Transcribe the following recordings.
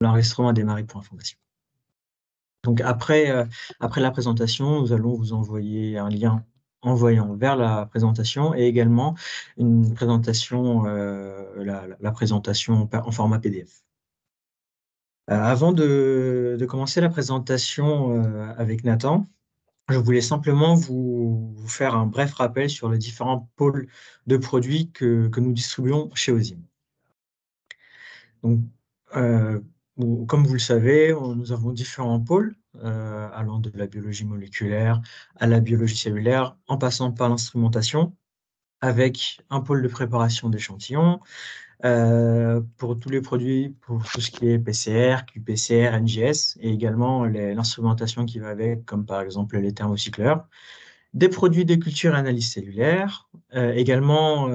L'enregistrement a démarré pour information. Donc après la présentation, nous allons vous envoyer un lien envoyant vers la présentation et également une présentation, la présentation en format PDF. Avant de commencer la présentation, avec Nathan, je voulais simplement vous faire un bref rappel sur les différents pôles de produits que nous distribuons chez Ozim. Donc, comme vous le savez, nous avons différents pôles, allant de la biologie moléculaire à la biologie cellulaire, en passant par l'instrumentation, avec un pôle de préparation d'échantillons, pour tous les produits, pour tout ce qui est PCR, qPCR, NGS, et également l'instrumentation qui va avec, comme par exemple les thermocycleurs, des produits de culture et analyse cellulaire, également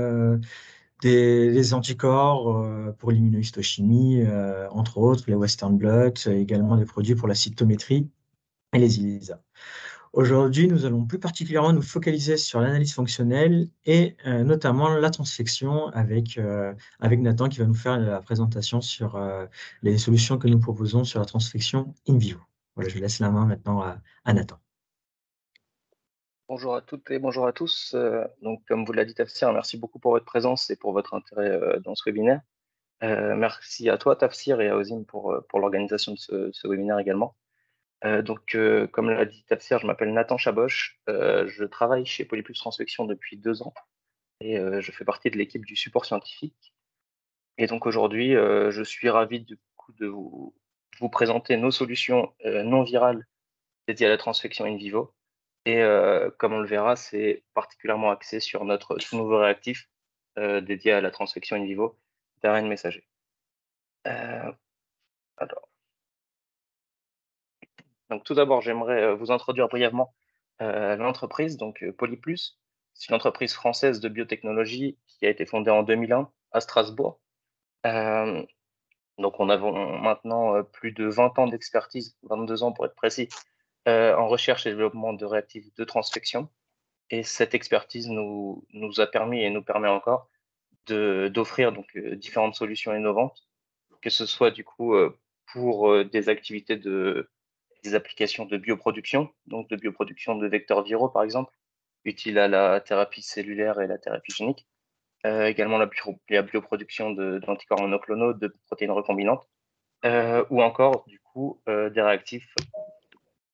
des anticorps pour l'immunohistochimie, entre autres, les Western blot, également des produits pour la cytométrie et les ELISA. Aujourd'hui, nous allons plus particulièrement nous focaliser sur l'analyse fonctionnelle et notamment la transfection avec Nathan qui va nous faire la présentation sur les solutions que nous proposons sur la transfection in vivo. Voilà, je laisse la main maintenant à Nathan. Bonjour à toutes et bonjour à tous. Donc, comme vous l'a dit Tafsir, merci beaucoup pour votre présence et pour votre intérêt dans ce webinaire. Merci à toi Tafsir et à Ozim pour l'organisation de ce webinaire également. Comme l'a dit Tafsir, je m'appelle Nathan Chaboch. Je travaille chez Polyplus Transfection depuis 2 ans et je fais partie de l'équipe du support scientifique. Et donc aujourd'hui, je suis ravi du coup de vous présenter nos solutions non virales dédiées à la transfection in vivo. Et comme on le verra, c'est particulièrement axé sur notre tout nouveau réactif dédié à la transfection in vivo d'ARN messager. Alors, donc tout d'abord, j'aimerais vous introduire brièvement l'entreprise, donc Polyplus. C'est une entreprise française de biotechnologie qui a été fondée en 2001 à Strasbourg. Donc on a maintenant plus de 20 ans d'expertise, 22 ans pour être précis, en recherche et développement de réactifs de transfection. Et cette expertise nous a permis et nous permet encore d'offrir différentes solutions innovantes, que ce soit du coup pour des activités des applications de bioproduction, donc de bioproduction de vecteurs viraux par exemple, utiles à la thérapie cellulaire et la thérapie génique, également la bioproduction d'anticorps monoclonaux, de protéines recombinantes, ou encore du coup des réactifs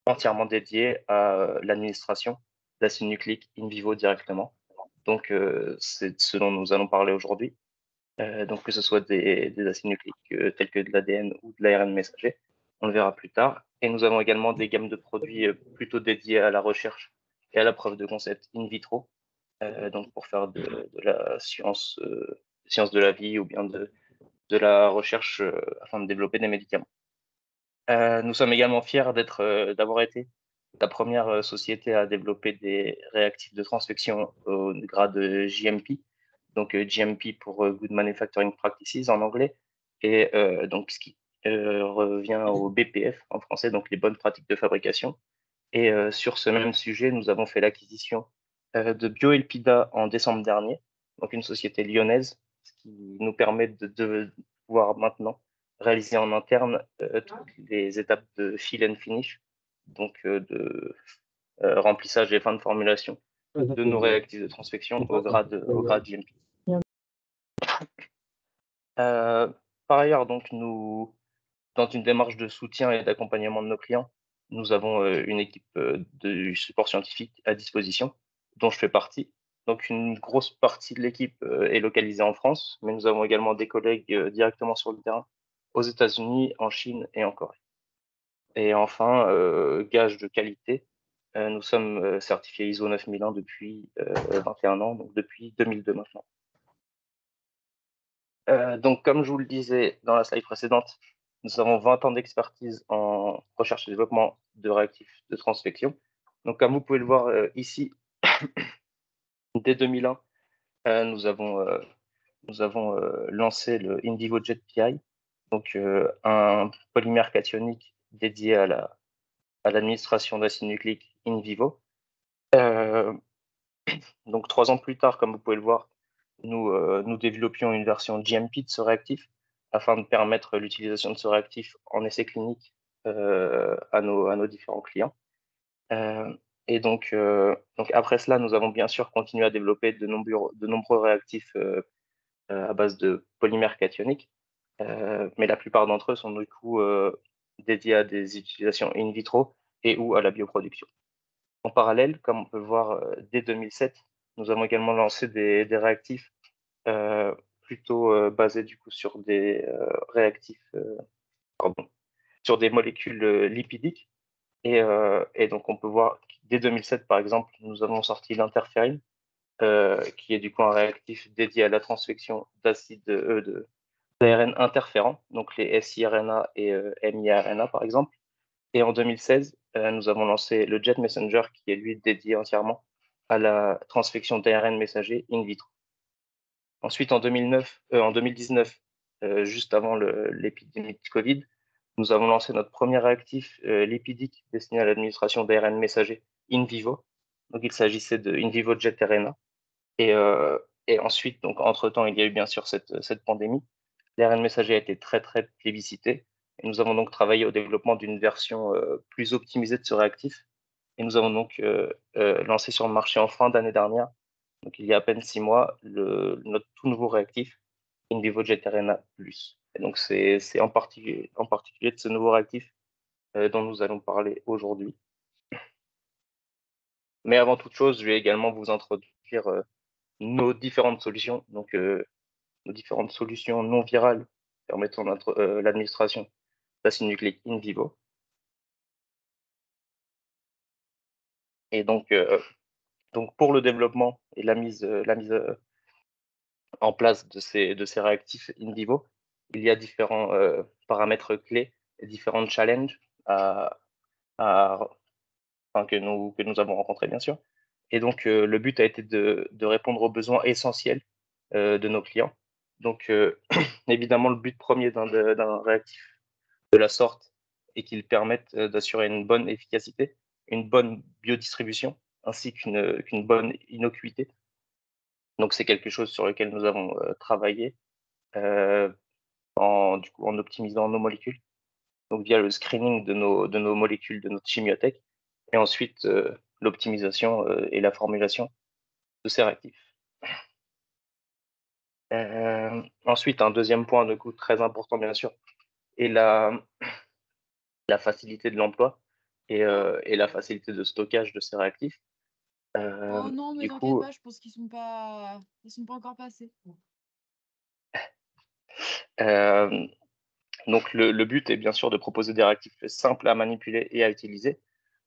entièrement dédiés à l'administration d'acides nucléiques in vivo directement. Donc, c'est de ce dont nous allons parler aujourd'hui. Donc, que ce soit des acides nucléiques tels que de l'ADN ou de l'ARN messager, on le verra plus tard. Et nous avons également des gammes de produits plutôt dédiés à la recherche et à la preuve de concept in vitro, donc pour faire de la science de la vie ou bien de la recherche afin de développer des médicaments. Nous sommes également fiers d'avoir été la première société à développer des réactifs de transfection au grade GMP, donc GMP pour Good Manufacturing Practices en anglais, et donc ce qui revient au BPF en français, donc les bonnes pratiques de fabrication. Et sur ce même sujet, nous avons fait l'acquisition de BioElpida en décembre dernier, donc une société lyonnaise, ce qui nous permet de pouvoir maintenant réaliser en interne toutes les étapes de fill and finish, donc de remplissage et fin de formulation de nos réactifs de transfection au grade GMP. Par ailleurs, donc nous, dans une démarche de soutien et d'accompagnement de nos clients, nous avons une équipe de support scientifique à disposition, dont je fais partie. Donc une grosse partie de l'équipe est localisée en France, mais nous avons également des collègues directement sur le terrain aux États-Unis, en Chine et en Corée. Et enfin, gage de qualité, nous sommes certifiés ISO 9001 depuis 21 ans, donc depuis 2002 maintenant. Donc, comme je vous le disais dans la slide précédente, nous avons 20 ans d'expertise en recherche et développement de réactifs de transfection. Donc, comme vous pouvez le voir ici, dès 2001, nous avons lancé le In Vivo Jet PI, donc un polymère cationique dédié à l'administration d'acides nucléiques in vivo. Donc 3 ans plus tard, comme vous pouvez le voir, nous développions une version GMP de ce réactif, afin de permettre l'utilisation de ce réactif en essai clinique à nos différents clients. Et donc après cela, nous avons bien sûr continué à développer de nombreux réactifs à base de polymères cationiques, mais la plupart d'entre eux sont du coup dédiés à des utilisations in vitro et ou à la bioproduction. En parallèle, comme on peut le voir dès 2007, nous avons également lancé des réactifs plutôt basés du coup sur des réactifs, pardon, sur des molécules lipidiques. Et donc on peut voir dès 2007 par exemple, nous avons sorti l'interférine, qui est du coup un réactif dédié à la transfection d'acides d'ARN interférents, donc les siRNA et miRNA par exemple. Et en 2016, nous avons lancé le Jet Messenger, qui est lui dédié entièrement à la transfection d'ARN messager in vitro. Ensuite, en 2019, juste avant l'épidémie de Covid, nous avons lancé notre premier réactif lipidique destiné à l'administration d'ARN messager in vivo. Donc, il s'agissait de in vivo Jet RNA. Et ensuite, donc, entre-temps, il y a eu bien sûr cette pandémie. L'ARN messager a été très, très plébiscité. Et nous avons donc travaillé au développement d'une version plus optimisée de ce réactif. Et nous avons donc lancé sur le marché en fin d'année dernière, donc il y a à peine 6 mois, notre tout nouveau réactif, in vivo Jet-RNA+. Et donc c'est en particulier de ce nouveau réactif dont nous allons parler aujourd'hui. Mais avant toute chose, je vais également vous introduire nos différentes solutions, donc nos différentes solutions non virales permettant l'administration d'acide nucléique in vivo. Et donc pour le développement et la mise en place de ces réactifs in vivo, il y a différents paramètres clés et différents challenges que nous avons rencontrés, bien sûr. Et donc, le but a été de répondre aux besoins essentiels de nos clients. Donc, évidemment, le but premier d'un réactif de la sorte est qu'il permette d'assurer une bonne efficacité, une bonne biodistribution, ainsi qu'une bonne innocuité. Donc, c'est quelque chose sur lequel nous avons travaillé en optimisant nos molécules, donc via le screening de nos molécules de notre chimiothèque, et ensuite l'optimisation et la formulation de ces réactifs. Ensuite, un deuxième point de coup très important, bien sûr, est la facilité de l'emploi et la facilité de stockage de ces réactifs. Oh non, mais Du t'inquiète coup, pas, je pense qu'ils sont pas encore passés. euh, donc le but est bien sûr de proposer des réactifs simples à manipuler et à utiliser.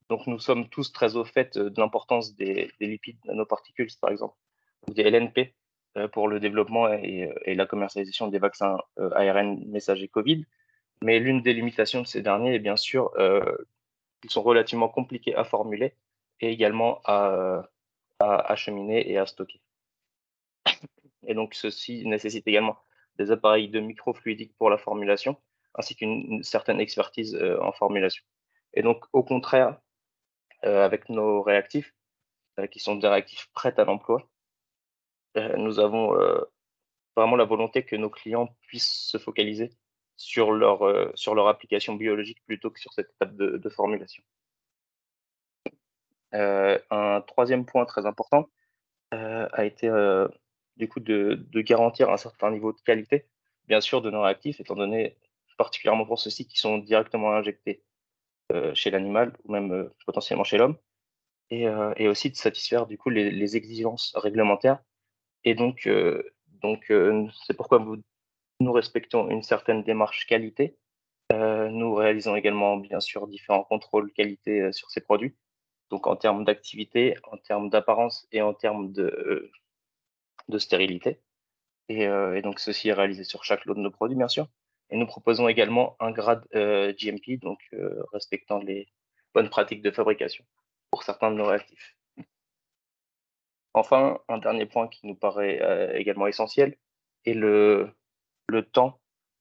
Donc nous sommes tous très au fait de l'importance des lipides nanoparticules, par exemple, ou des LNP, pour le développement et la commercialisation des vaccins ARN messagers Covid. Mais l'une des limitations de ces derniers est bien sûr qu'ils sont relativement compliqués à formuler et également à acheminer et à stocker. Et donc ceci nécessite également des appareils de microfluidique pour la formulation, ainsi qu'une certaine expertise en formulation. Et donc au contraire, avec nos réactifs, qui sont des réactifs prêts à l'emploi, nous avons vraiment la volonté que nos clients puissent se focaliser sur leur application biologique plutôt que sur cette étape de formulation. Un troisième point très important a été du coup de garantir un certain niveau de qualité, bien sûr, de nos réactifs, étant donné, particulièrement pour ceux-ci, qui sont directement injectés chez l'animal ou même potentiellement chez l'homme, et aussi de satisfaire du coup les exigences réglementaires. Et donc, c'est pourquoi nous respectons une certaine démarche qualité. Nous réalisons également, bien sûr, différents contrôles qualité sur ces produits, donc en termes d'activité, en termes d'apparence et en termes de stérilité. Et donc, ceci est réalisé sur chaque lot de nos produits, bien sûr. Et nous proposons également un grade GMP, donc respectant les bonnes pratiques de fabrication pour certains de nos réactifs. Enfin, un dernier point qui nous paraît également essentiel est le temps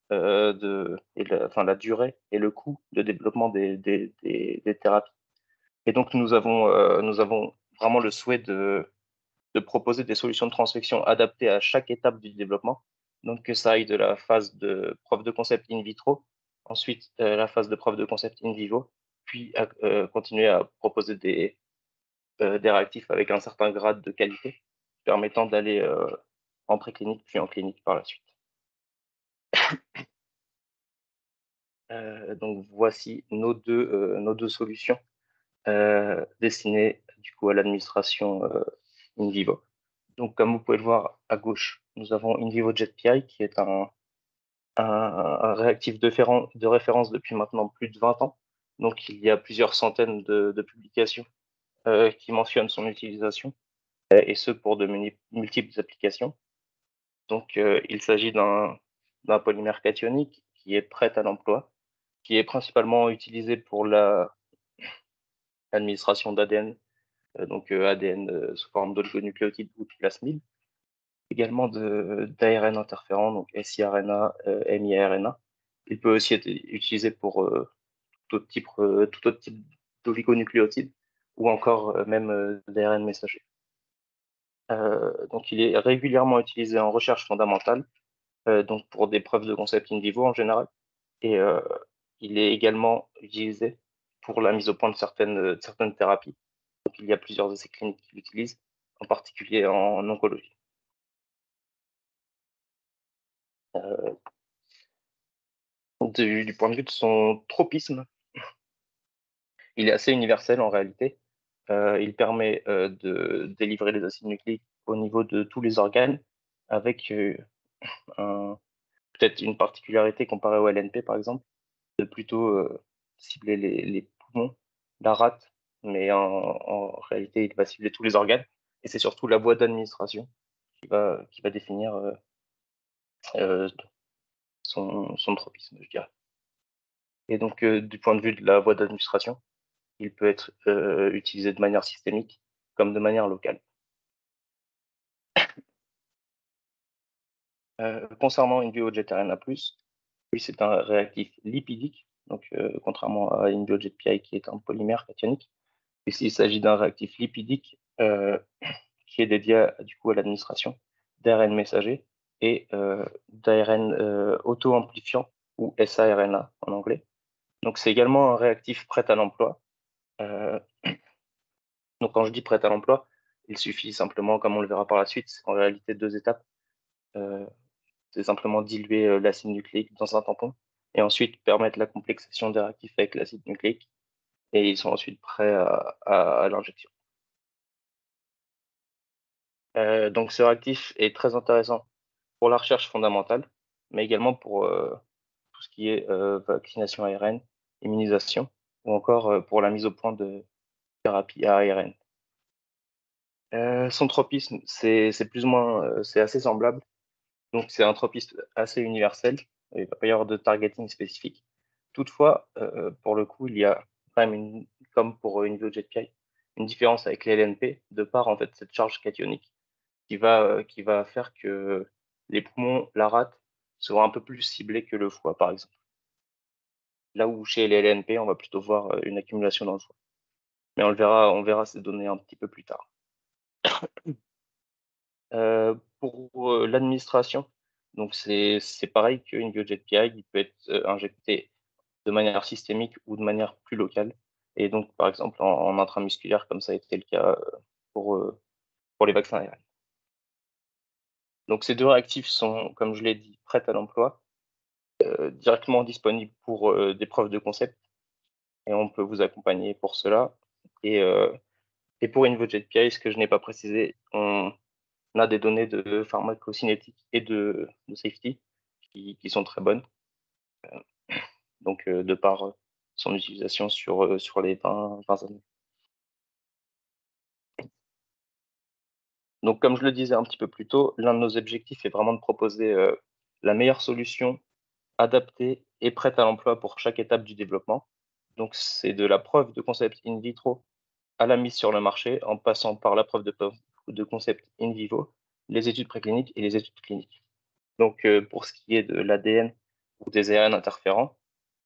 la durée et le coût de développement des thérapies. Et donc, nous avons vraiment le souhait de proposer des solutions de transfection adaptées à chaque étape du développement, donc que ça aille de la phase de preuve de concept in vitro, ensuite la phase de preuve de concept in vivo, puis continuer à proposer des réactifs avec un certain grade de qualité, permettant d'aller en préclinique puis en clinique par la suite. Donc voici nos deux solutions destinées du coup à l'administration in vivo. Donc comme vous pouvez le voir à gauche, nous avons InVivo-JetPI qui est un réactif de référence depuis maintenant plus de 20 ans. Donc il y a plusieurs centaines de publications qui mentionnent son utilisation, et ce pour de multiples applications. Donc il s'agit d'un polymère cationique qui est prêt à l'emploi, qui est principalement utilisé pour l'administration d'ADN, donc ADN sous forme d'oligonucléotides ou de plasmides, également d'ARN interférent, donc siRNA, miRNA. Il peut aussi être utilisé pour tout autre type d'oligonucléotides ou encore même d'ARN messager. Donc il est régulièrement utilisé en recherche fondamentale, donc pour des preuves de concept in vivo en général, et il est également utilisé pour la mise au point de certaines thérapies. Donc il y a plusieurs essais cliniques qui l'utilisent, en particulier en oncologie. Du point de vue de son tropisme, il est assez universel en réalité. Il permet de délivrer les acides nucléiques au niveau de tous les organes, avec peut-être une particularité comparée au LNP par exemple, de plutôt cibler les poumons, la rate, mais en réalité il va cibler tous les organes, et c'est surtout la voie d'administration qui va définir son tropisme, je dirais. Et donc du point de vue de la voie d'administration, il peut être utilisé de manière systémique comme de manière locale. Concernant InVivo-JetRNA+, lui c'est un réactif lipidique, donc contrairement à InVivo-JetPI qui est un polymère cationique. Ici il s'agit d'un réactif lipidique qui est dédié du coup à l'administration d'ARN messager et d'ARN auto-amplifiant, ou saRNA en anglais. Donc c'est également un réactif prêt à l'emploi. Donc quand je dis prêt à l'emploi, il suffit simplement, comme on le verra par la suite, c'est en réalité 2 étapes. C'est simplement diluer l'acide nucléique dans un tampon et ensuite permettre la complexation des réactifs avec l'acide nucléique, et ils sont ensuite prêts à l'injection. Donc ce réactif est très intéressant pour la recherche fondamentale, mais également pour tout ce qui est vaccination ARN, immunisation, ou encore pour la mise au point de thérapie à ARN. Son tropisme, c'est plus ou moins, c'est assez semblable. Donc c'est un tropisme assez universel. Il ne va pas y avoir de targeting spécifique. Toutefois, pour le coup, il y a quand même, comme pour InVivo-JetPI, une différence avec les LNP, de par en fait cette charge cationique qui va faire que les poumons, la rate, seront un peu plus ciblés que le foie, par exemple. Là où chez les LNP, on va plutôt voir une accumulation dans le foie. Mais on verra ces données un petit peu plus tard. Pour l'administration, donc c'est pareil qu'une BioJetPI, il peut être injecté de manière systémique ou de manière plus locale. Et donc, par exemple, en intramusculaire, comme ça a été le cas pour les vaccins ARN. Donc, ces 2 réactifs sont, comme je l'ai dit, prêts à l'emploi, directement disponibles pour des preuves de concept. Et on peut vous accompagner pour cela. Et pour InVivo-JetPI, ce que je n'ai pas précisé, on a des données de pharmacocinétique et de safety qui sont très bonnes. Donc, de par son utilisation sur les 20 années. Donc, comme je le disais un petit peu plus tôt, l'un de nos objectifs est vraiment de proposer la meilleure solution adaptée et prête à l'emploi pour chaque étape du développement. Donc, c'est de la preuve de concept in vitro à la mise sur le marché, en passant par la preuve de concept in vivo, les études précliniques et les études cliniques. Donc, pour ce qui est de l'ADN ou des ARN interférents,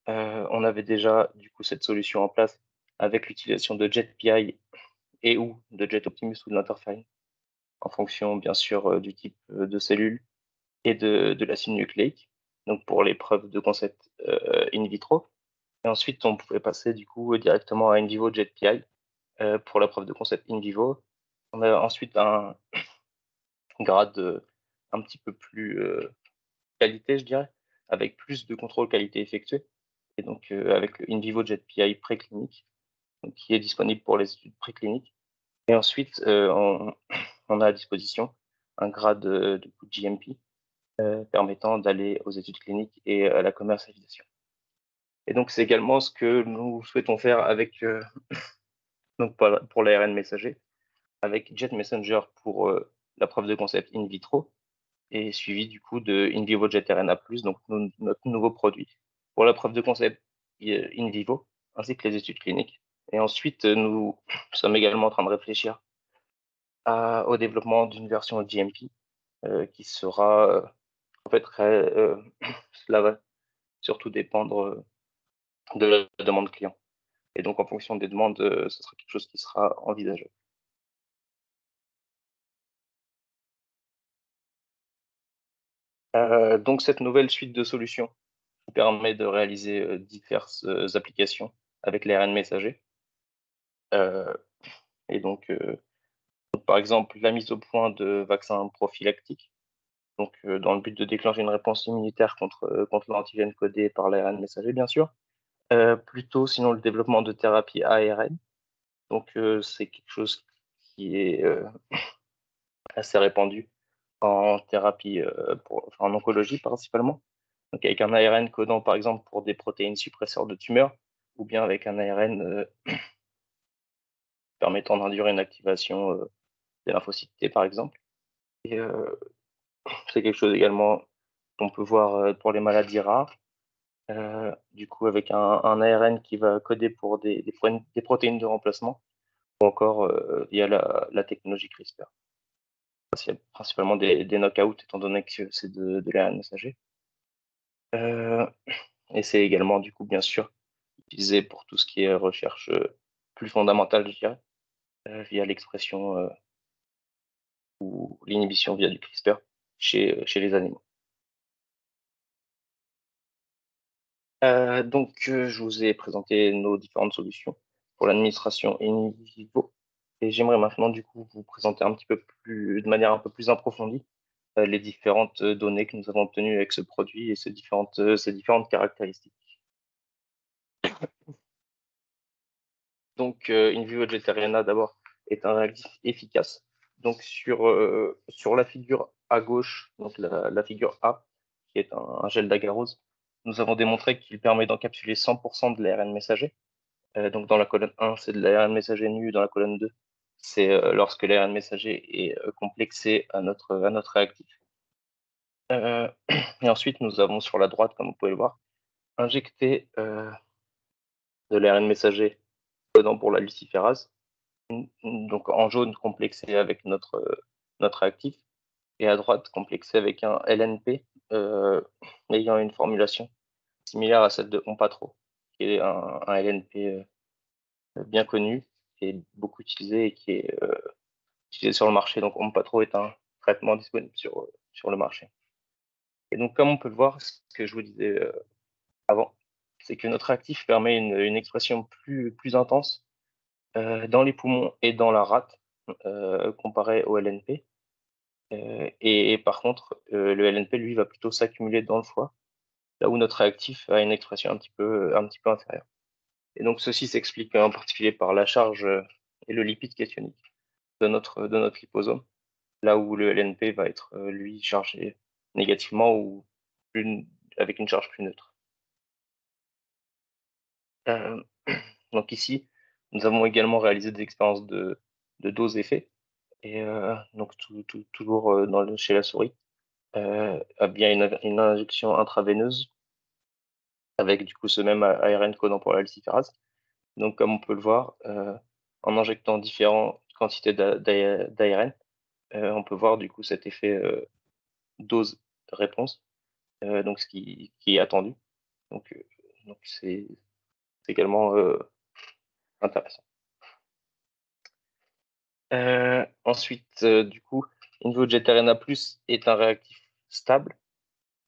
on avait déjà du coup cette solution en place avec l'utilisation de JetPI et ou de JetOptimus ou de l'interférine, en fonction bien sûr du type de cellule et de l'acide nucléique, donc pour les preuves de concept in vitro. Et ensuite, on pouvait passer du coup directement à in vivo JetPI pour la preuve de concept in vivo. On a ensuite un grade un petit peu plus qualité, je dirais, avec plus de contrôle qualité effectué. Et donc, avec le in vivo JetPI préclinique, donc, qui est disponible pour les études précliniques. Et ensuite, on a à disposition un grade de GMP permettant d'aller aux études cliniques et à la commercialisation. Et donc, c'est également ce que nous souhaitons faire avec donc pour l'ARN messager, avec Jet Messenger pour la preuve de concept in vitro, et suivi du coup de in vivo JetRNA+, donc notre nouveau produit, pour la preuve de concept in vivo, ainsi que les études cliniques. Et ensuite, nous sommes également en train de réfléchir au développement d'une version GMP qui sera en fait cela va surtout dépendre de la demande client. Et donc, en fonction des demandes, ce sera quelque chose qui sera envisagé. Donc, cette nouvelle suite de solutions qui permet de réaliser diverses applications avec l'ARN messager. Et donc, par exemple, la mise au point de vaccins prophylactiques, donc dans le but de déclencher une réponse immunitaire contre l'antigène codé par l'ARN messager, bien sûr. Plutôt, sinon, le développement de thérapies ARN. Donc, c'est quelque chose qui est assez répandu en thérapie, en oncologie principalement. Donc, avec un ARN codant, par exemple, pour des protéines suppresseurs de tumeurs, ou bien avec un ARN permettant d'induire une activation des lymphocytes T, par exemple. Et c'est quelque chose également qu'on peut voir pour les maladies rares. Du coup, avec un ARN qui va coder pour des protéines de remplacement, ou encore via la technologie CRISPR. Principalement des knockouts, étant donné que c'est de l'ARN messager. Et c'est également, du coup, bien sûr, utilisé pour tout ce qui est recherche plus fondamentale, je dirais, via l'expression ou l'inhibition via du CRISPR chez les animaux. Donc, je vous ai présenté nos différentes solutions pour l'administration in vivo. Et j'aimerais maintenant, du coup, vous présenter un petit peu plus, de manière un peu plus approfondie, les différentes données que nous avons obtenues avec ce produit et ces différentes caractéristiques. Donc, in vivo JetRNA, d'abord, est un réactif efficace. Donc, sur la figure à gauche, donc la figure A, qui est un gel d'agarose, nous avons démontré qu'il permet d'encapsuler 100% de l'ARN messager. Donc, dans la colonne 1, c'est de l'ARN messager nu. Dans la colonne 2, c'est lorsque l'ARN messager est complexé à notre réactif. Et ensuite, nous avons sur la droite, comme vous pouvez le voir, injecté de l'ARN messager dedans pour la luciférase. Donc en jaune complexé avec notre réactif, et à droite complexé avec un LNP ayant une formulation similaire à celle de Onpatro, qui est un LNP bien connu, qui est beaucoup utilisé et qui est utilisé sur le marché. Donc Onpatro est un traitement disponible sur le marché. Et donc comme on peut le voir, ce que je vous disais avant, c'est que notre actif permet une expression plus intense dans les poumons et dans la rate comparé au LNP. Et par contre, le LNP, lui, va plutôt s'accumuler dans le foie, là où notre réactif a une expression un petit peu inférieure. Et donc, ceci s'explique en particulier par la charge et le lipide cationique de notre liposome, là où le LNP va être, lui, chargé négativement ou avec une charge plus neutre. Donc ici, nous avons également réalisé des expériences de dose-effet, et donc toujours chez la souris, via une injection intraveineuse avec du coup ce même ARN codant pour la luciférase. Donc comme on peut le voir, en injectant différentes quantités d'ARN, on peut voir du coup cet effet dose-réponse, donc ce qui est attendu. Donc c'est également intéressant. Ensuite, du coup, InVivo JetRNA+ est un réactif stable.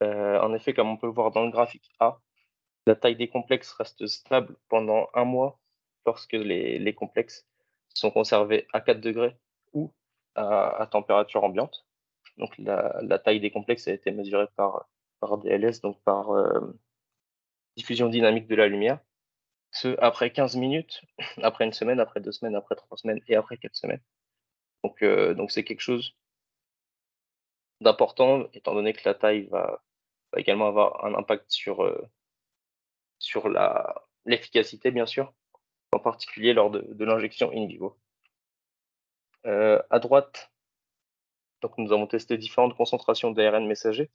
En effet, comme on peut le voir dans le graphique A, la taille des complexes reste stable pendant 1 mois lorsque les complexes sont conservés à 4 degrés ou à température ambiante. Donc la taille des complexes a été mesurée par DLS, donc par diffusion dynamique de la lumière. Ce après 15 minutes, après 1 semaine, après 2 semaines, après 3 semaines et après 4 semaines. Donc c'est quelque chose d'important étant donné que la taille va également avoir un impact sur l'efficacité, bien sûr, en particulier lors de l'injection in vivo. À droite, donc nous avons testé différentes concentrations d'ARN messager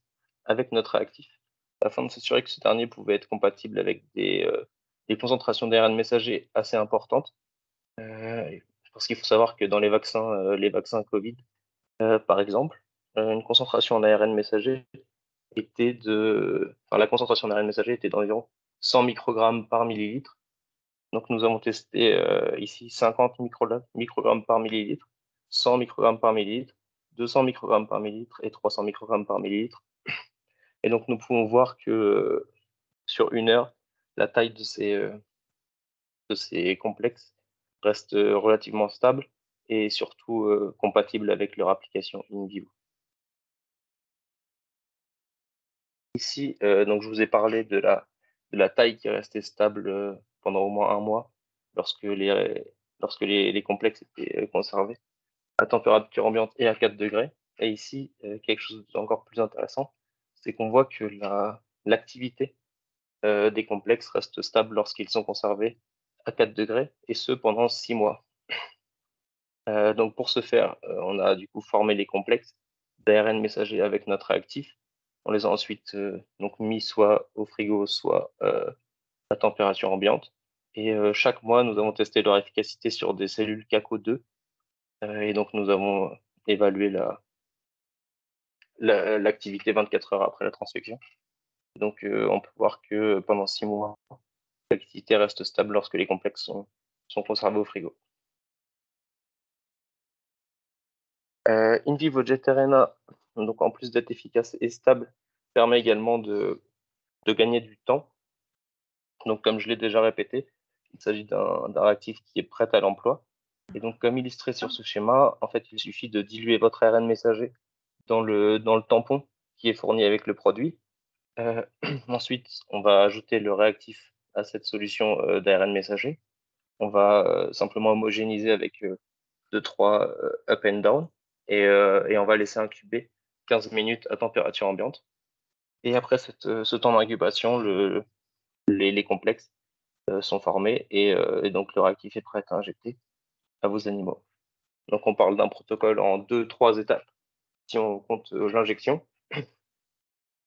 avec notre réactif, afin de s'assurer que ce dernier pouvait être compatible avec des concentrations d'ARN messager assez importantes. Parce qu'il faut savoir que dans les vaccins Covid, par exemple, une concentration en ARN messager la concentration d'ARN messager était d'environ 100 microgrammes par millilitre. Donc nous avons testé ici 50 microgrammes par millilitre, 100 microgrammes par millilitre, 200 microgrammes par millilitre et 300 microgrammes par millilitre. Et donc nous pouvons voir que sur 1 heure, la taille de ces complexes reste relativement stable et surtout compatible avec leur application in vivo. Ici, donc je vous ai parlé de la taille qui est restée stable pendant au moins 1 mois lorsque les complexes étaient conservés à température ambiante et à 4 degrés. Et ici, quelque chose d'encore plus intéressant, c'est qu'on voit que l'activité des complexes reste stable lorsqu'ils sont conservés à 4 degrés, et ce pendant 6 mois. Donc pour ce faire, on a du coup formé les complexes d'ARN messager avec notre réactif. On les a ensuite donc mis soit au frigo, soit à température ambiante. Et chaque mois, nous avons testé leur efficacité sur des cellules CACO2. Et donc nous avons évalué l'activité 24 heures après la transfection. Donc on peut voir que pendant 6 mois, l'activité reste stable lorsque les complexes sont conservés au frigo. In vivo Jet-RNA, donc en plus d'être efficace et stable, permet également de gagner du temps. Donc comme je l'ai déjà répété, il s'agit d'un réactif qui est prêt à l'emploi. Et donc comme illustré sur ce schéma, en fait, il suffit de diluer votre ARN messager dans le tampon qui est fourni avec le produit. Ensuite, on va ajouter le réactif à cette solution d'ARN messager. On va simplement homogénéiser avec 2-3 up and down et on va laisser incuber 15 minutes à température ambiante. Et après ce temps d'incubation, les complexes sont formés et donc le réactif est prêt à injecter à vos animaux. Donc on parle d'un protocole en 2-3 étapes si on compte l'injection,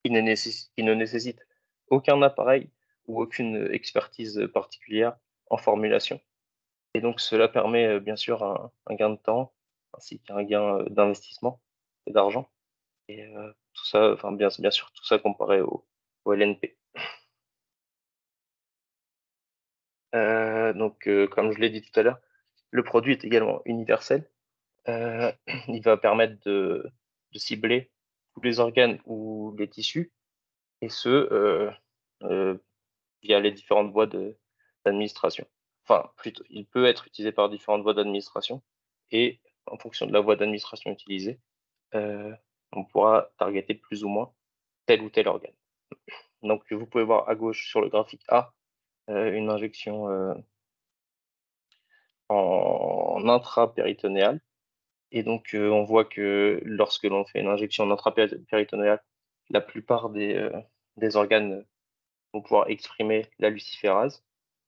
qui ne nécessite aucun appareil ou aucune expertise particulière en formulation. Et donc cela permet bien sûr un gain de temps ainsi qu'un gain d'investissement et d'argent. Et tout ça, enfin bien sûr, tout ça comparé au LNP. Donc comme je l'ai dit tout à l'heure, le produit est également universel. Il va permettre de cibler tous les organes ou les tissus, et ce via les différentes voies d'administration. Enfin, plutôt, il peut être utilisé par différentes voies d'administration, et en fonction de la voie d'administration utilisée, on pourra targeter plus ou moins tel ou tel organe. Donc vous pouvez voir à gauche sur le graphique A une injection en intrapéritonéal. Et donc on voit que lorsque l'on fait une injection en intrapéritonéale, la plupart des organes vont pouvoir exprimer la luciférase.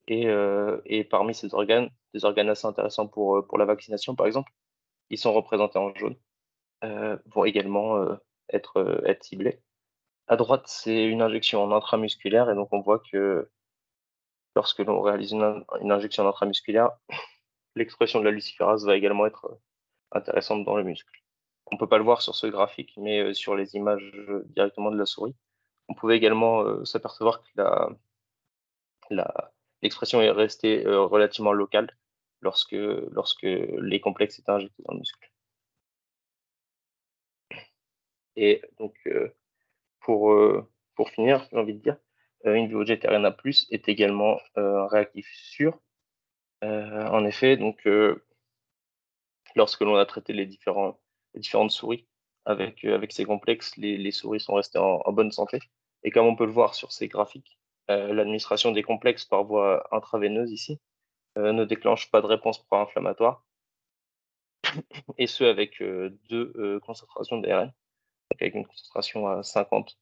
Et parmi ces organes, des organes assez intéressants pour la vaccination par exemple, ils sont représentés en jaune, vont également être ciblés. À droite, c'est une injection en intramusculaire, et donc on voit que lorsque l'on réalise une injection intramusculaire, l'expression de la luciférase va également être intéressante dans le muscle. On ne peut pas le voir sur ce graphique, mais sur les images directement de la souris, on pouvait également s'apercevoir que l'expression est restée relativement locale lorsque les complexes étaient injectés dans le muscle. Et donc, pour finir, j'ai envie de dire, InVivoJet RNA+ est également un réactif sûr. En effet, donc, lorsque l'on a traité les différentes souris avec ces complexes, les souris sont restées en bonne santé. Et comme on peut le voir sur ces graphiques, l'administration des complexes par voie intraveineuse ici ne déclenche pas de réponse pro-inflammatoire, et ce avec deux concentrations d'ARN, avec une concentration à 50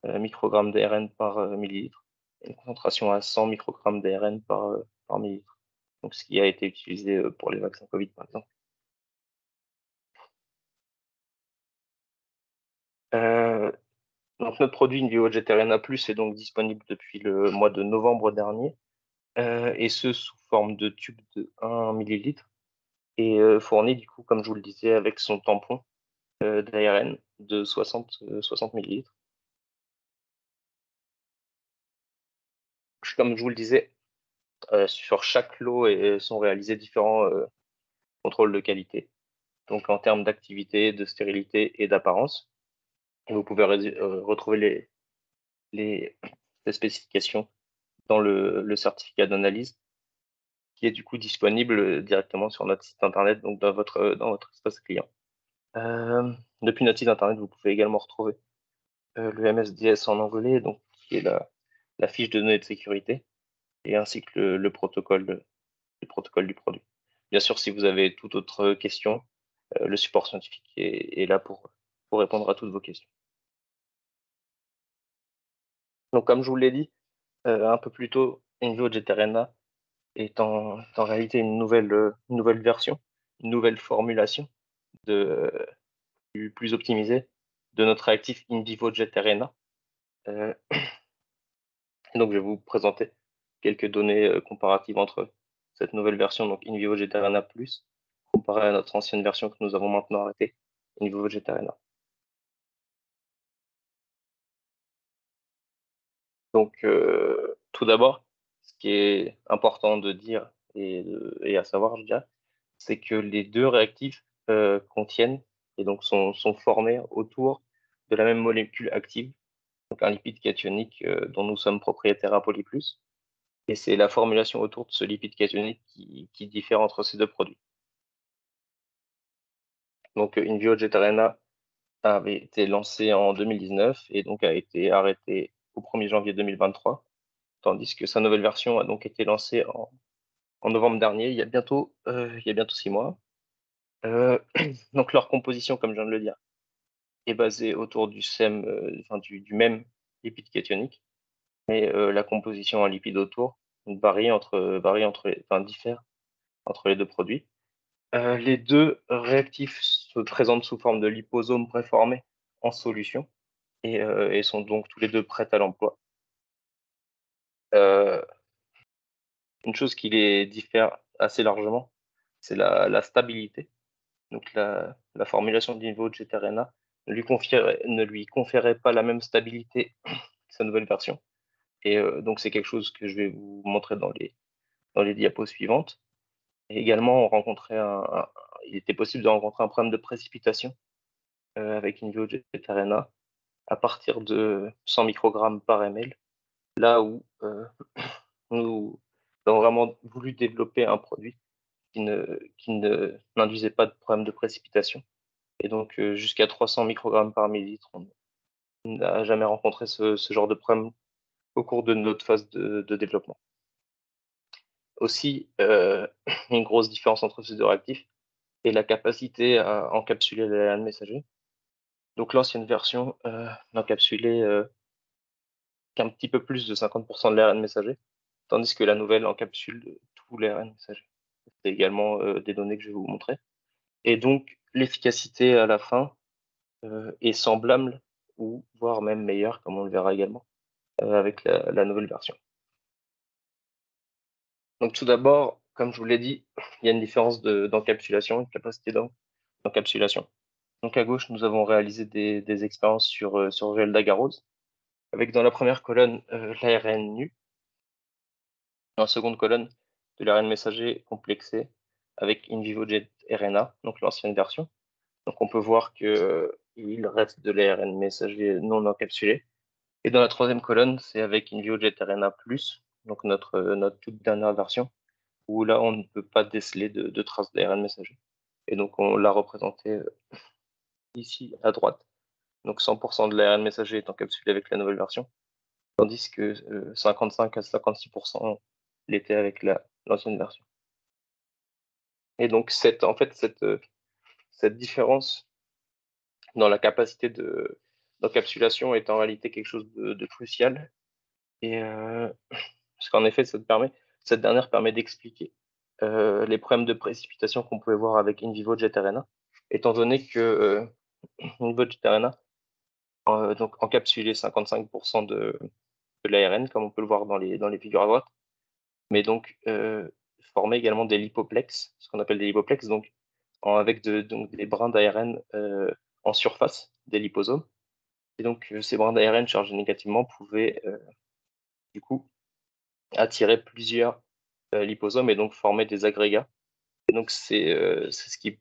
microgrammes d'ARN par millilitre, et une concentration à 100 microgrammes d'ARN par millilitre. Donc, ce qui a été utilisé pour les vaccins Covid, par exemple. Donc, notre produit InVivoJet RNA+ est donc disponible depuis le mois de novembre dernier, et ce sous forme de tube de 1 millilitre, et fourni du coup, comme je vous le disais, avec son tampon d'ARN de 60 millilitres. Comme je vous le disais, sur chaque lot sont réalisés différents contrôles de qualité, donc en termes d'activité, de stérilité et d'apparence. Et vous pouvez retrouver les spécifications dans le certificat d'analyse, qui est du coup disponible directement sur notre site internet, donc dans votre espace client. Depuis notre site internet, vous pouvez également retrouver le MSDS en anglais, donc qui est la fiche de données de sécurité, et ainsi que le protocole du produit. Bien sûr, si vous avez toute autre question, le support scientifique est là pour répondre à toutes vos questions. Donc, comme je vous l'ai dit un peu plus tôt, InVivoJet RNA est en réalité une nouvelle version, une nouvelle formulation plus optimisée de notre réactif InVivoJet RNA. Donc, je vais vous présenter quelques données comparatives entre cette nouvelle version, donc InVivoJet RNA+, comparée à notre ancienne version que nous avons maintenant arrêtée, InVivoJet RNA. Donc, tout d'abord, ce qui est important de dire et à savoir, je dirais, c'est que les deux réactifs contiennent et donc sont formés autour de la même molécule active, donc un lipide cationique dont nous sommes propriétaires à Polyplus. Et c'est la formulation autour de ce lipide cationique qui diffère entre ces deux produits. Donc, InVivoJet RNA avait été lancé en 2019 et donc a été arrêté au 1er janvier 2023, tandis que sa nouvelle version a donc été lancée en novembre dernier, il y a bientôt 6 mois. Donc, leur composition, comme je viens de le dire, est basée autour du même lipide cationique, mais la composition en lipides autour diffère entre les deux produits. Les deux réactifs se présentent sous forme de liposomes préformés en solution et sont donc tous les deux prêts à l'emploi. Une chose qui les diffère assez largement, c'est la stabilité. Donc la formulation d'InVivoJet RNA ne lui conférait pas la même stabilité que sa nouvelle version. Et donc c'est quelque chose que je vais vous montrer dans les diapos suivantes. Et également, il était possible de rencontrer un problème de précipitation avec InVivoJet RNA à partir de 100 microgrammes par ml, là où nous avons vraiment voulu développer un produit qui n'induisait pas de problème de précipitation. Et donc, jusqu'à 300 microgrammes par millilitre, on n'a jamais rencontré ce genre de problème au cours de notre phase de développement. Aussi, une grosse différence entre ces deux réactifs est la capacité à encapsuler l'ARN messager. Donc, l'ancienne version n'encapsulait qu'un petit peu plus de 50% de l'ARN messager, tandis que la nouvelle encapsule tout l'ARN messager. C'est également des données que je vais vous montrer. Et donc, l'efficacité à la fin est semblable ou voire même meilleure, comme on le verra également, avec la nouvelle version. Donc tout d'abord, comme je vous l'ai dit, il y a une différence d'encapsulation, une capacité d'encapsulation. Donc à gauche, nous avons réalisé des expériences sur gel d'agarose, avec dans la première colonne l'ARN nu, dans la seconde colonne de l'ARN messager complexé avec InVivoJet RNA, donc l'ancienne version. Donc on peut voir que il reste de l'ARN messager non encapsulé. Et dans la troisième colonne, c'est avec InVivo-Jet RNA+, donc notre toute dernière version, où là, on ne peut pas déceler de traces d'ARN messager. Et donc, on l'a représenté ici à droite. Donc, 100% de l'ARN messager est encapsulé avec la nouvelle version, tandis que 55 à 56% l'était avec l'ancienne version. Et donc, cette différence dans la capacité d'encapsulation est en réalité quelque chose de crucial. Et parce qu'en effet, cette dernière permet d'expliquer les problèmes de précipitation qu'on pouvait voir avec InVivo-Jet RNA, étant donné que InVivo-Jet RNA donc encapsulait 55% de l'ARN, comme on peut le voir dans les figures à droite, mais donc formait également des lipoplex, ce qu'on appelle des lipoplex, donc avec donc des brins d'ARN en surface des liposomes. Et donc ces brins d'ARN chargés négativement pouvaient du coup attirer plusieurs liposomes et donc former des agrégats. Et donc c'est ce qui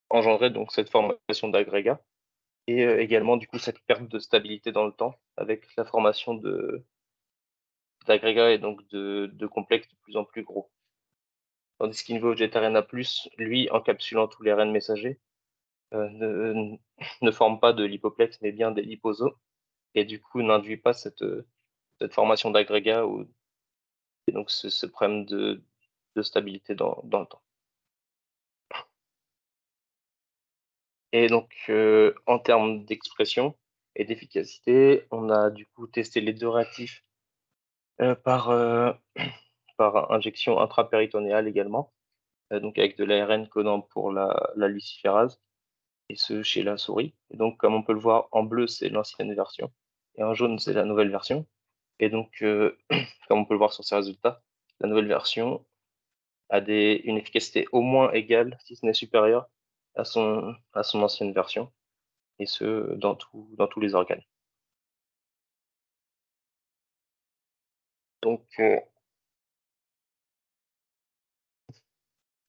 engendrait donc cette formation d'agrégats et également du coup cette perte de stabilité dans le temps avec la formation d'agrégats et donc de complexes de plus en plus gros. Tandis qu'InVivo-Jet RNA+, lui, encapsulant tous les RN messagers, ne forme pas de lipoplex, mais bien des liposomes, et du coup n'induit pas cette formation d'agrégats et donc ce problème de stabilité dans le temps. Et donc, en termes d'expression et d'efficacité, on a du coup testé les deux réactifs par injection intrapéritonéale également, donc avec de l'ARN codant pour la luciférase, et ce chez la souris. Et donc, comme on peut le voir, en bleu, c'est l'ancienne version, et en jaune, c'est la nouvelle version. Et donc, comme on peut le voir sur ces résultats, la nouvelle version a une efficacité au moins égale, si ce n'est supérieure, à son ancienne version, et ce, dans tous les organes. Donc,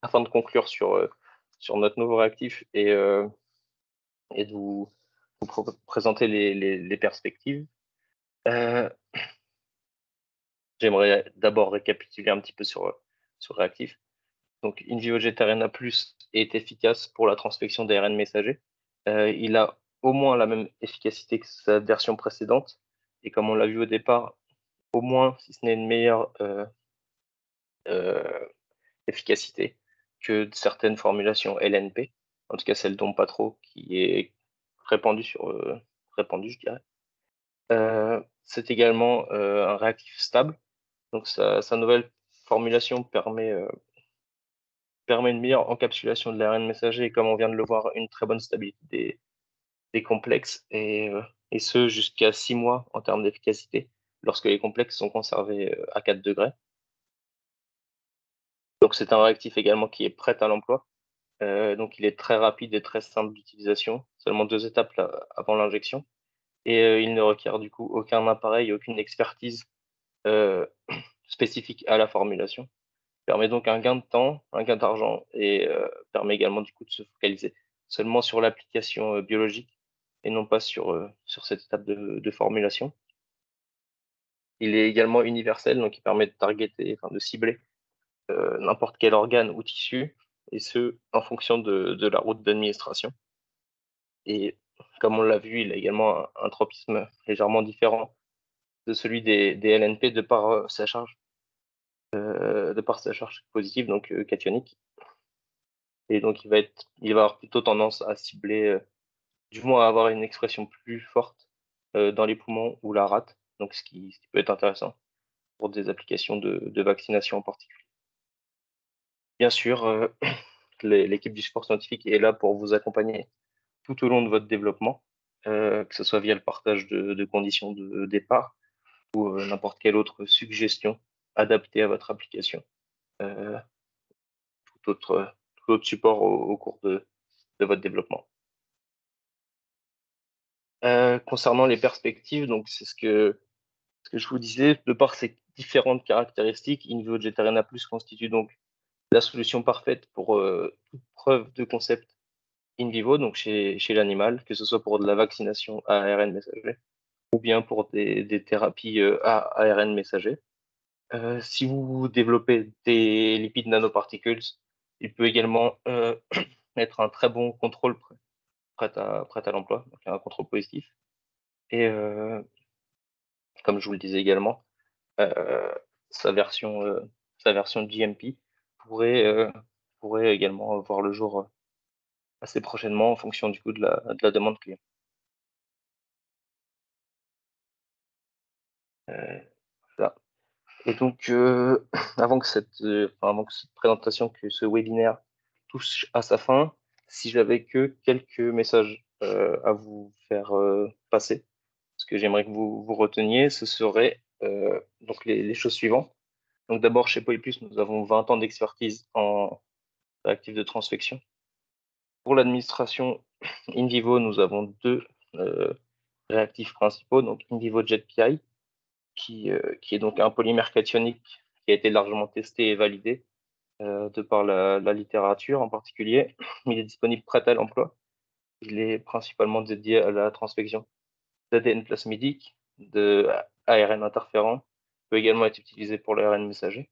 afin de conclure sur notre nouveau réactif et de vous présenter les perspectives, j'aimerais d'abord récapituler un petit peu sur le réactif. Donc, InVivo-Jet RNA+ est efficace pour la transfection d'ARN messager. Il a au moins la même efficacité que sa version précédente. Et comme on l'a vu au départ, au moins, si ce n'est une meilleure efficacité que certaines formulations LNP, en tout cas celle d'Onpatro, qui est répandue, je dirais. C'est également un réactif stable. Donc, sa nouvelle formulation permet une meilleure encapsulation de l'ARN messager et, comme on vient de le voir, une très bonne stabilité des complexes, et ce jusqu'à 6 mois en termes d'efficacité, lorsque les complexes sont conservés à 4 degrés. Donc c'est un réactif également qui est prêt à l'emploi. Donc il est très rapide et très simple d'utilisation, seulement 2 étapes avant l'injection. Et il ne requiert du coup aucun appareil, aucune expertise spécifique à la formulation. Permet donc un gain de temps, un gain d'argent, et permet également du coup de se focaliser seulement sur l'application biologique et non pas sur cette étape de formulation. Il est également universel, donc il permet de targeter, enfin de cibler n'importe quel organe ou tissu, et ce en fonction de la route d'administration. Et comme on l'a vu, il a également un tropisme légèrement différent de celui des LNP de par sa charge positive, donc cationique. Et donc il va avoir plutôt tendance à cibler, du moins à avoir une expression plus forte dans les poumons ou la rate, donc ce qui peut être intéressant pour des applications de vaccination en particulier. Bien sûr, l'équipe du support scientifique est là pour vous accompagner tout au long de votre développement, que ce soit via le partage de conditions de départ ou n'importe quelle autre suggestion adaptée à votre application. Tout autre support au cours de votre développement. Concernant les perspectives, donc c'est ce que je vous disais, de par ces différentes caractéristiques, InVivo-Jet RNA+ constitue donc la solution parfaite pour toute preuve de concept in vivo, donc chez l'animal, que ce soit pour de la vaccination à ARN messager ou bien pour des thérapies à ARN messager. Si vous développez des lipides nanoparticles, il peut également être un très bon contrôle prêt à l'emploi, donc un contrôle positif. Et comme je vous le disais également, sa version GMP pourrait également voir le jour assez prochainement en fonction du coup de la demande client. Voilà. Et donc, avant que cette présentation, que ce webinaire touche à sa fin, si j'avais que quelques messages à vous faire passer, ce que j'aimerais que vous reteniez, ce serait donc les choses suivantes. Donc d'abord, chez Polyplus, nous avons 20 ans d'expertise en réactifs de transfection. Pour l'administration in vivo, nous avons deux réactifs principaux, donc in vivo JetPI, qui est donc un polymère cationique qui a été largement testé et validé de par la littérature en particulier. Il est disponible prêt à l'emploi. Il est principalement dédié à la transfection d'ADN plasmidique, de ARN interférent, peut également être utilisé pour l'ARN messager.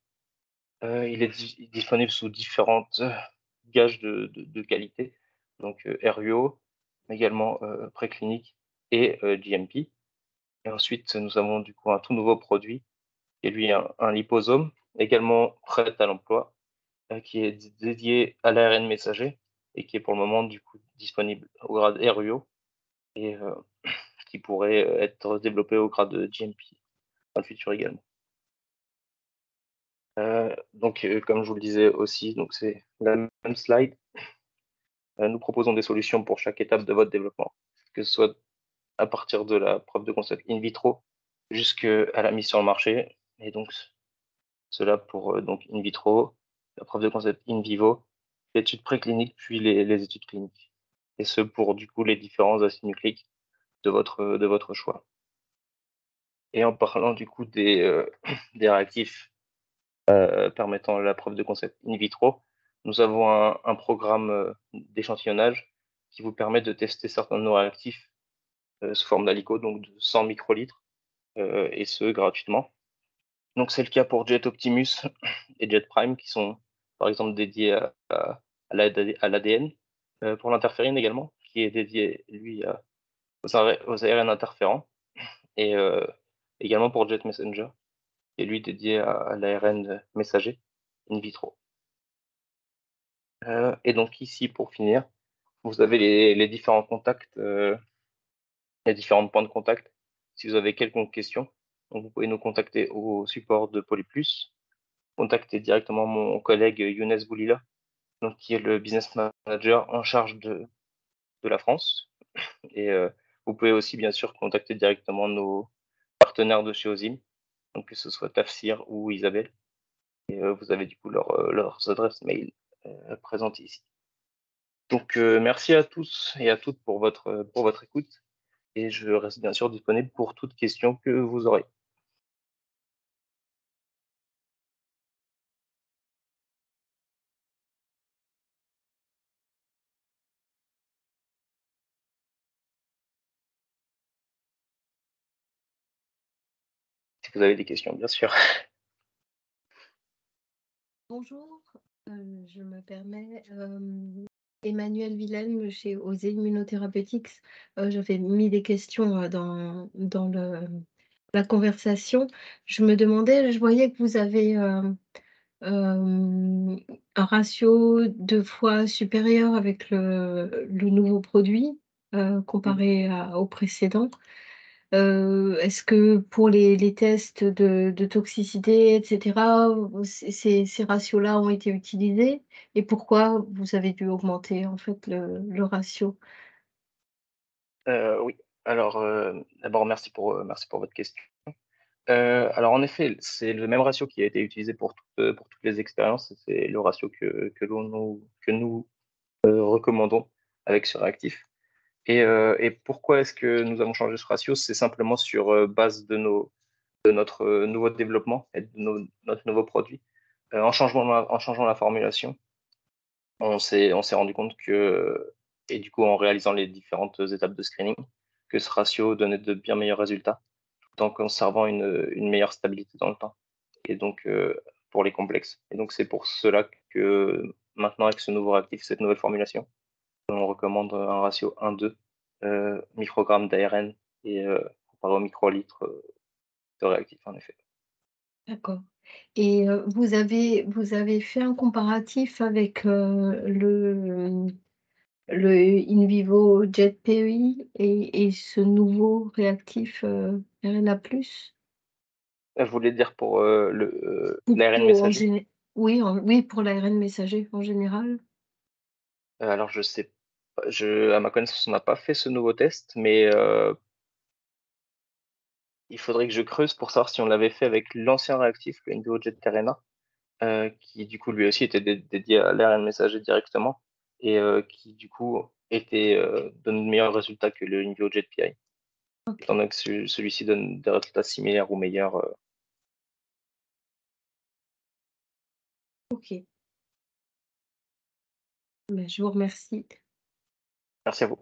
Il est disponible sous différentes gages de qualité, donc RUO, également préclinique et GMP. Et ensuite, nous avons du coup un tout nouveau produit, qui est lui un liposome, également prêt à l'emploi, qui est dédié à l'ARN messager et qui est pour le moment du coup disponible au grade RUO et qui pourrait être développé au grade de GMP dans le futur également. Donc, comme je vous le disais aussi, donc c'est la même slide. Nous proposons des solutions pour chaque étape de votre développement, que ce soit à partir de la preuve de concept in vitro jusqu'à la mise sur le marché. Et donc, cela pour donc in vitro, la preuve de concept in vivo, l'étude préclinique, puis les études cliniques. Et ce pour du coup les différents acides nucléiques de votre choix. Et en parlant du coup des réactifs permettant la preuve de concept in vitro, nous avons un programme d'échantillonnage qui vous permet de tester certains de nos réactifs sous forme d'alico, donc de 100 microlitres, et ce gratuitement. Donc c'est le cas pour Jet Optimus et Jet Prime qui sont par exemple dédiés à l'ADN, pour l'interférine également, qui est dédié lui aux ARN interférents, et également pour Jet Messenger, qui est lui dédié à l'ARN messager in vitro. Et donc ici, pour finir, vous avez les différents contacts, les différents points de contact. Si vous avez quelconque question, donc vous pouvez nous contacter au support de Polyplus, contacter directement mon collègue Younes Boulila, donc, qui est le business manager en charge de la France. Et vous pouvez aussi bien sûr contacter directement nos partenaires de chez Ozim, donc que ce soit Tafsir ou Isabelle. Et vous avez du coup leurs adresses mail présentes ici. Donc merci à tous et à toutes pour votre écoute, et je reste bien sûr disponible pour toute question que vous aurez. Si vous avez des questions, bien sûr. Bonjour, je me permets, Emmanuel Wilhelm chez Osé Immunotherapeutics. J'avais mis des questions dans la conversation. Je me demandais, je voyais que vous avez un ratio 2 fois supérieur avec le nouveau produit comparé au précédent. Est-ce que pour les tests de toxicité et cetera, ces ratios-là ont été utilisés? Et pourquoi vous avez dû augmenter en fait le ratio? Oui, alors d'abord merci pour votre question. Alors en effet, c'est le même ratio qui a été utilisé pour toutes les expériences, c'est le ratio que nous recommandons avec ce réactif. Et pourquoi est-ce que nous avons changé ce ratio? C'est simplement sur base de notre nouveau développement et de notre nouveau produit. En changeant la formulation, on s'est rendu compte que et du coup, en réalisant les différentes étapes de screening, que ce ratio donnait de bien meilleurs résultats, tout en conservant une meilleure stabilité dans le temps, et donc pour les complexes. Et donc c'est pour cela que maintenant, avec ce nouveau réactif, cette nouvelle formulation, on recommande un ratio 1-2 microgrammes d'ARN et comparé au microlitre de réactif, en effet. D'accord. Et vous avez fait un comparatif avec, le in vivo JetPEI et ce nouveau réactif, RNA+? Je voulais dire pour Ou l'ARN pour messager. oui, pour l'ARN messager en général? Alors je sais pas, à ma connaissance, on n'a pas fait ce nouveau test, mais il faudrait que je creuse pour savoir si on l'avait fait avec l'ancien réactif, le InVivoJet Terrena, qui du coup lui aussi était dédié à l'ARN messager directement et qui du coup donne de meilleurs résultats que le InVivoJet PI, étant OK, donné que celui-ci donne des résultats similaires ou meilleurs. OK. Bah, je vous remercie. Merci à vous.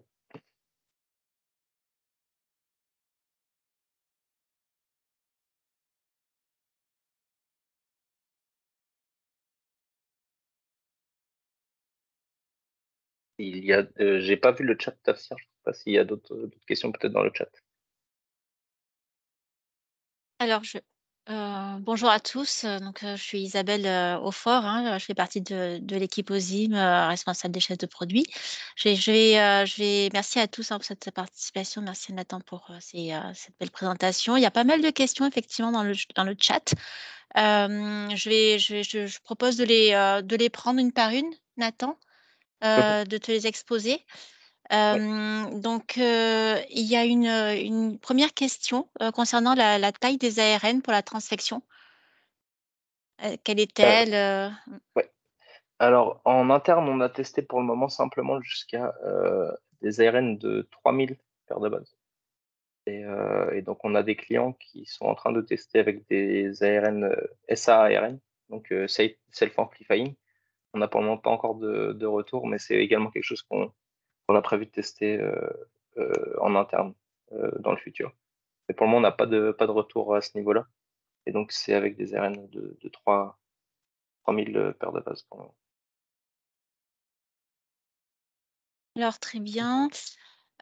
J'ai pas vu le chat Tafsir, je sais pas s'il y a d'autres questions peut-être dans le chat. Alors, bonjour à tous. Je suis Isabelle Aufort, hein, je fais partie de l'équipe OSIM, responsable des chaînes de produits. Merci à tous, hein, pour cette participation. Merci Nathan pour cette belle présentation. Il y a pas mal de questions effectivement dans le chat. Je propose de les prendre une par une, Nathan, de te les exposer. Il y a une première question concernant la taille des ARN pour la transfection. Quelle est-elle? Ouais. Alors, en interne, on a testé pour le moment simplement jusqu'à des ARN de 3000 paires de base. Et donc, on a des clients qui sont en train de tester avec des ARN SAARN, donc Self-Amplifying. On n'a pour le moment pas encore de retour, mais c'est également quelque chose qu'on a prévu de tester en interne dans le futur. Mais pour le moment, on n'a pas de retour à ce niveau-là. Et donc, c'est avec des ARN de 3000 paires de base pour le moment. Alors, très bien.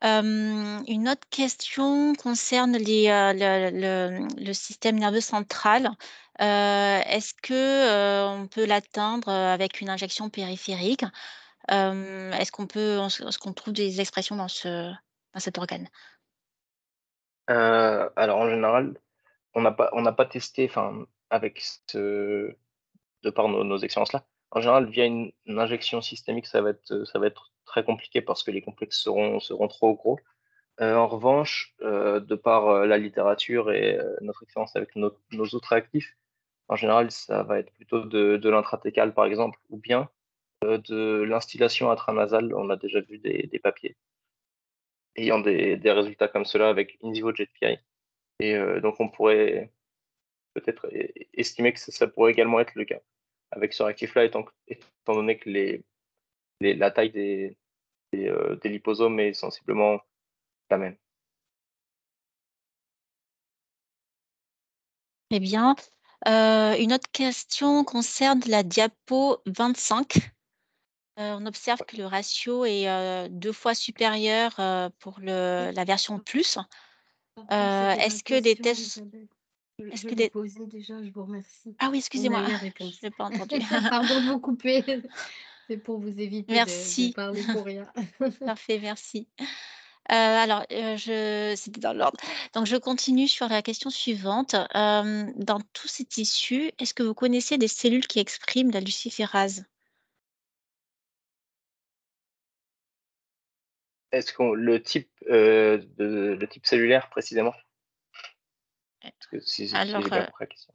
Une autre question concerne le système nerveux central. Est-ce que on peut l'atteindre avec une injection périphérique? Est-ce qu'on trouve des expressions dans cet organe? Alors, en général, on n'a pas testé, enfin, avec de par nos expériences-là. En général, via une injection systémique, ça va être très compliqué parce que les complexes seront trop gros. En revanche, de par la littérature et notre expérience avec nos autres réactifs, en général, ça va être plutôt de l'intratécal, par exemple, ou bien de l'instillation intranasale. On a déjà vu des papiers ayant des résultats comme cela avec in vivo JetPI. Et donc, on pourrait peut-être estimer que ça pourrait également être le cas avec ce réactif-là, étant donné que la taille des liposomes est sensiblement la même. Très bien. Une autre question concerne la diapo 25. On observe que le ratio est 2 fois supérieur pour la version plus. Est-ce que des tests... Je l'ai posée déjà, je vous remercie. Ah oui, Vous excusez-moi, m'avez je répondu. n'ai pas entendu. Pardon de vous couper. C'est pour vous éviter de Merci. parler pour rien. Parfait, merci. C'était dans l'ordre. Donc, je continue sur la question suivante. Dans tous ces tissus, est-ce que vous connaissez des cellules qui expriment la luciférase? Est-ce que le type cellulaire précisément? Parce que si Alors, j'ai bien compris la question.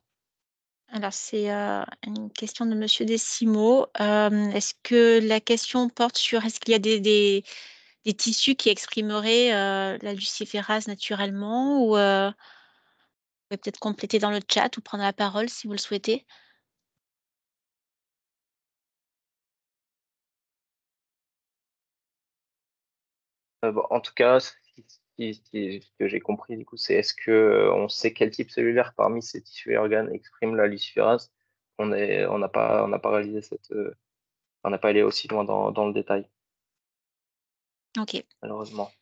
Alors, c'est une question de Monsieur Desimo. Est-ce que la question porte sur est-ce qu'il y a des tissus qui exprimeraient la luciférase naturellement ou vous pouvez peut-être compléter dans le chat ou prendre la parole si vous le souhaitez. En tout cas, ce que j'ai compris, du coup, c'est est-ce que on sait quel type cellulaire parmi ces tissus et organes exprime la luciférase? On n'a pas réalisé on n'a pas allé aussi loin dans le détail, Ok. malheureusement.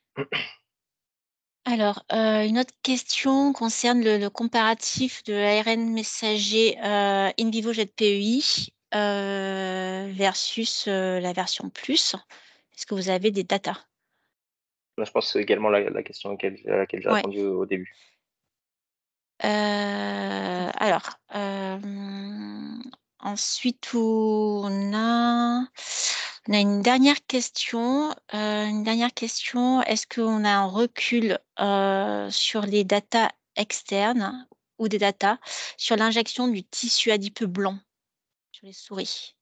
Alors, une autre question concerne le comparatif de l'ARN messager in vivo ZPEI versus la version plus. Est-ce que vous avez des datas? Je pense que c'est également la question à laquelle j'ai Ouais. répondu au début. Alors, ensuite, on a une dernière question. Est-ce qu'on a un recul sur les datas externes ou des datas sur l'injection du tissu adipeux blanc sur les souris?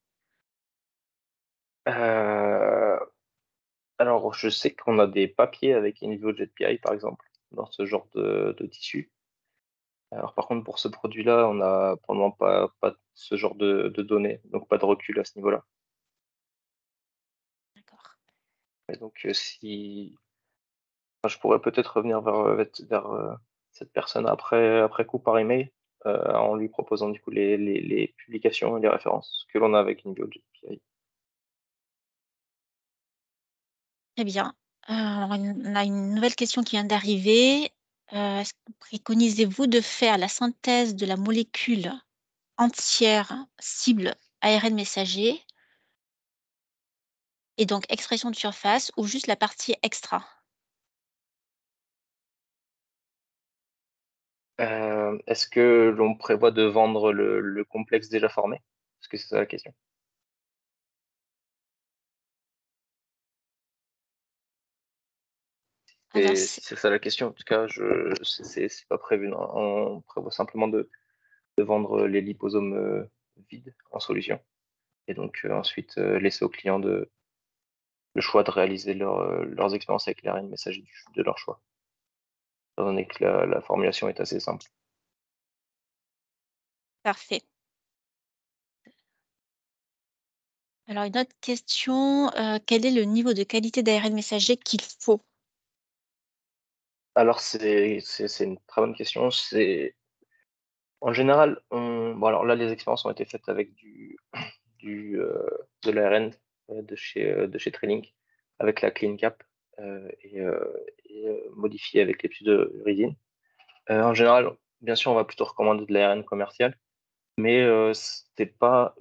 Alors, je sais qu'on a des papiers avec InVivo-JetPI, par exemple, dans ce genre de tissu. Alors, par contre, pour ce produit-là, on n'a pour le moment pas ce genre de données, donc pas de recul à ce niveau-là. D'accord. Et donc, je pourrais peut-être revenir vers cette personne après coup par email, en lui proposant du coup les publications et les références que l'on a avec InVivo-JetPI. Très bien. Alors, on a une nouvelle question qui vient d'arriver. Préconisez-vous de faire la synthèse de la molécule entière cible ARN messager et donc expression de surface ou juste la partie extra? Est-ce que l'on prévoit de vendre le complexe déjà formé? Est-ce que c'est ça la question? Alors, Si c'est ça la question, en tout cas, c'est pas prévu. Non. On prévoit simplement de vendre les liposomes vides en solution et donc ensuite laisser aux clients le choix de réaliser leurs expériences avec l'ARN messager de leur choix, étant donné que la formulation est assez simple. parfait. Alors, une autre question, quel est le niveau de qualité d'ARN messager qu'il faut? Alors, c'est une très bonne question. En général, bon, alors là, les expériences ont été faites avec de l'ARN de chez Trilink, avec la CleanCap et modifié avec les pseudo-uridines. En général, bien sûr, on va plutôt recommander de l'ARN commercial, mais c'est pas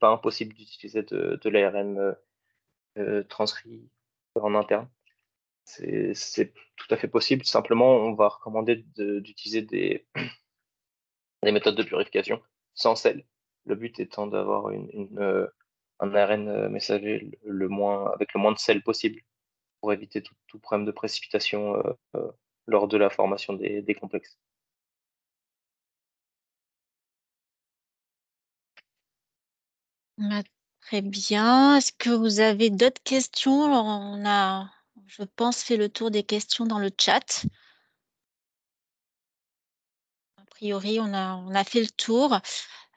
impossible d'utiliser de l'ARN transcrit en interne. C'est tout à fait possible. Simplement, on va recommander d'utiliser des méthodes de purification sans sel. Le but étant d'avoir un ARN messager avec le moins de sel possible pour éviter tout problème de précipitation lors de la formation des complexes. Très bien. Est-ce que vous avez d'autres questions? Alors, on a, je pense, fait le tour des questions dans le chat. A priori, on a fait le tour.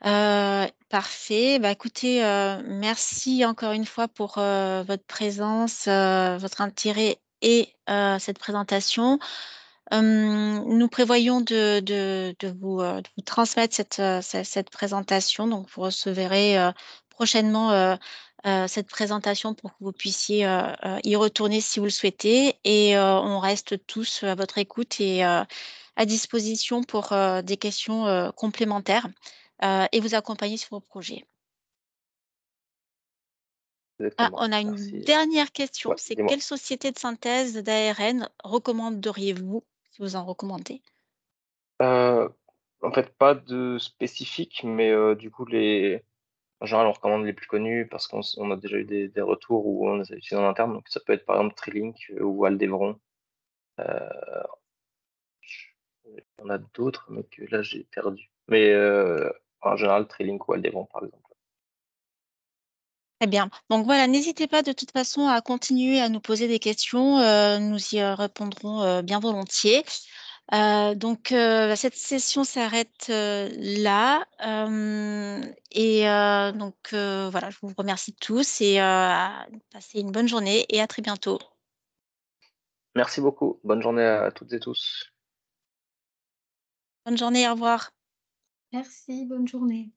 Parfait. Bah, écoutez, merci encore une fois pour votre présence, votre intérêt et cette présentation. Nous prévoyons de vous transmettre cette présentation. Donc, vous recevrez prochainement cette présentation pour que vous puissiez y retourner si vous le souhaitez. Et on reste tous à votre écoute et à disposition pour des questions complémentaires et vous accompagner sur vos projets. Ah, Exactement. on a une Merci. dernière question. Ouais, C'est dis-moi. quelle société de synthèse d'ARN recommanderiez-vous, si vous en recommandez? En fait, pas de spécifique, mais du coup, en général, on recommande les plus connus parce qu'on a déjà eu des retours où on les a utilisés en interne. Donc, ça peut être par exemple Trilink ou Aldevron. Euh, Il y en a d'autres, mais que là, j'ai perdu. Mais en général, Trilink ou Aldevron, par exemple. Très bien. Donc voilà, n'hésitez pas de toute façon à continuer à nous poser des questions. Nous y répondrons bien volontiers. Cette session s'arrête là. Voilà, je vous remercie tous et passez une bonne journée et à très bientôt. Merci beaucoup. Bonne journée à toutes et tous. Bonne journée, au revoir. Merci, bonne journée.